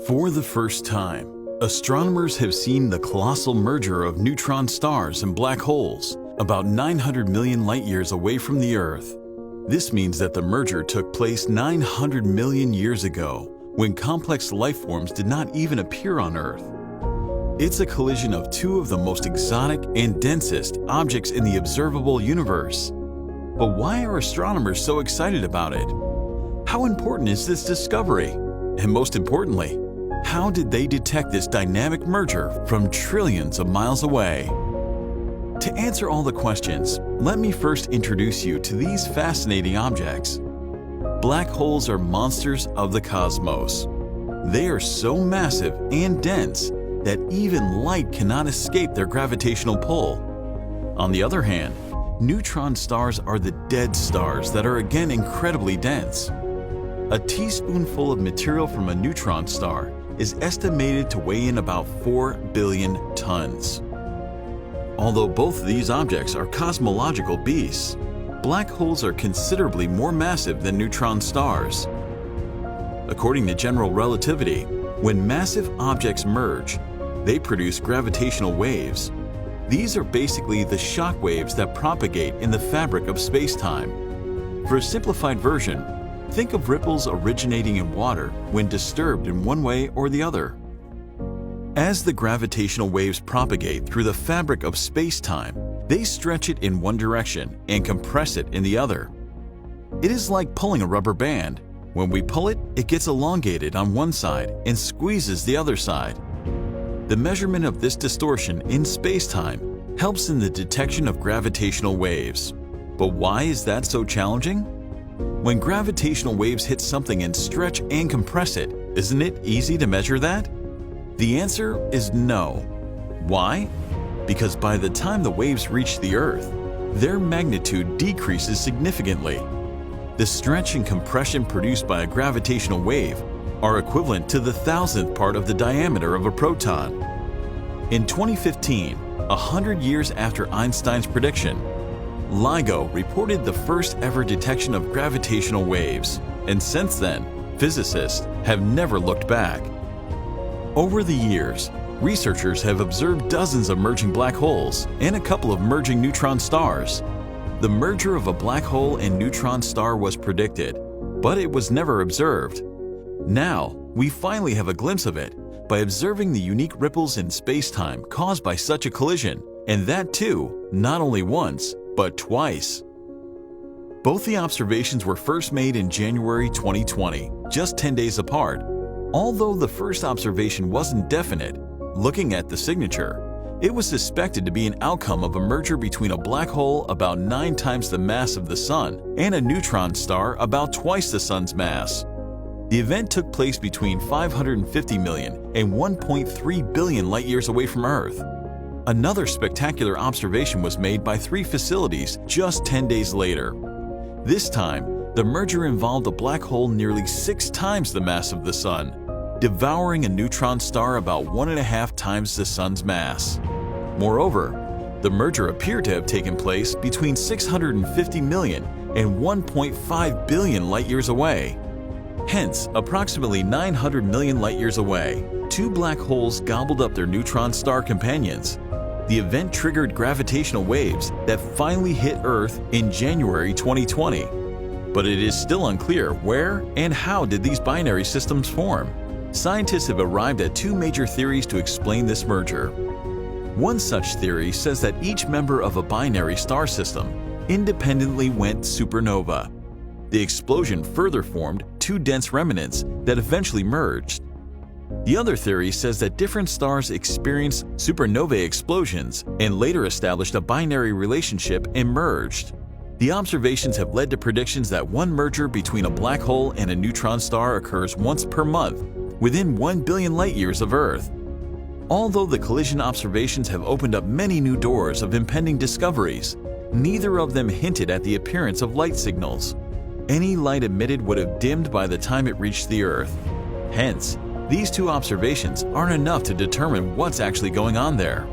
For the first time, astronomers have seen the colossal merger of neutron stars and black holes about 900 million light-years away from the Earth. This means that the merger took place 900 million years ago, when complex life forms did not even appear on Earth. It's a collision of two of the most exotic and densest objects in the observable universe. But why are astronomers so excited about it? How important is this discovery? And most importantly, how did they detect this dynamic merger from trillions of miles away? To answer all the questions, let me first introduce you to these fascinating objects. Black holes are monsters of the cosmos. They are so massive and dense that even light cannot escape their gravitational pull. On the other hand, neutron stars are the dead stars that are again incredibly dense. A teaspoonful of material from a neutron star is estimated to weigh in about 4 billion tons. Although both of these objects are cosmological beasts, black holes are considerably more massive than neutron stars. According to general relativity, when massive objects merge, they produce gravitational waves. These are basically the shock waves that propagate in the fabric of space-time. For a simplified version, think of ripples originating in water when disturbed in one way or the other. As the gravitational waves propagate through the fabric of space-time, they stretch it in one direction and compress it in the other. It is like pulling a rubber band. When we pull it, it gets elongated on one side and squeezes the other side. The measurement of this distortion in space-time helps in the detection of gravitational waves. But why is that so challenging? When gravitational waves hit something and stretch and compress it, isn't it easy to measure that? The answer is no. Why? Because by the time the waves reach the Earth, their magnitude decreases significantly. The stretch and compression produced by a gravitational wave are equivalent to the 1,000th part of the diameter of a proton. In 2015, 100 years after Einstein's prediction, LIGO reported the first ever detection of gravitational waves, and since then, physicists have never looked back. Over the years, researchers have observed dozens of merging black holes and a couple of merging neutron stars. The merger of a black hole and neutron star was predicted, but it was never observed. Now, we finally have a glimpse of it by observing the unique ripples in space-time caused by such a collision, and that too, not only once, but twice. Both the observations were first made in January 2020, just 10 days apart. Although the first observation wasn't definite, looking at the signature, it was suspected to be an outcome of a merger between a black hole about 9 times the mass of the Sun and a neutron star about twice the Sun's mass. The event took place between 550 million and 1.3 billion light-years away from Earth. Another spectacular observation was made by 3 facilities just 10 days later. This time, the merger involved a black hole nearly 6 times the mass of the Sun, devouring a neutron star about 1.5 times the Sun's mass. Moreover, the merger appeared to have taken place between 650 million and 1.5 billion light-years away. Hence, approximately 900 million light-years away, 2 black holes gobbled up their neutron star companions. The event triggered gravitational waves that finally hit Earth in January 2020. But it is still unclear where and how did these binary systems form. Scientists have arrived at 2 major theories to explain this merger. One such theory says that each member of a binary star system independently went supernova. The explosion further formed 2 dense remnants that eventually merged. The other theory says that different stars experienced supernovae explosions and later established a binary relationship and merged. The observations have led to predictions that one merger between a black hole and a neutron star occurs once per month within 1 billion light-years of Earth. Although the collision observations have opened up many new doors of impending discoveries, neither of them hinted at the appearance of light signals. Any light emitted would have dimmed by the time it reached the Earth. Hence, these 2 observations aren't enough to determine what's actually going on there.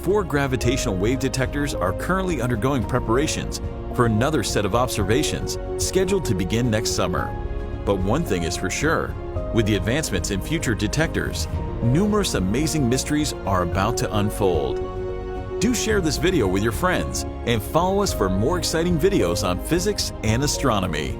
4 gravitational wave detectors are currently undergoing preparations for another set of observations scheduled to begin next summer. But one thing is for sure, With the advancements in future detectors, numerous amazing mysteries are about to unfold. Do share this video with your friends and follow us for more exciting videos on physics and astronomy.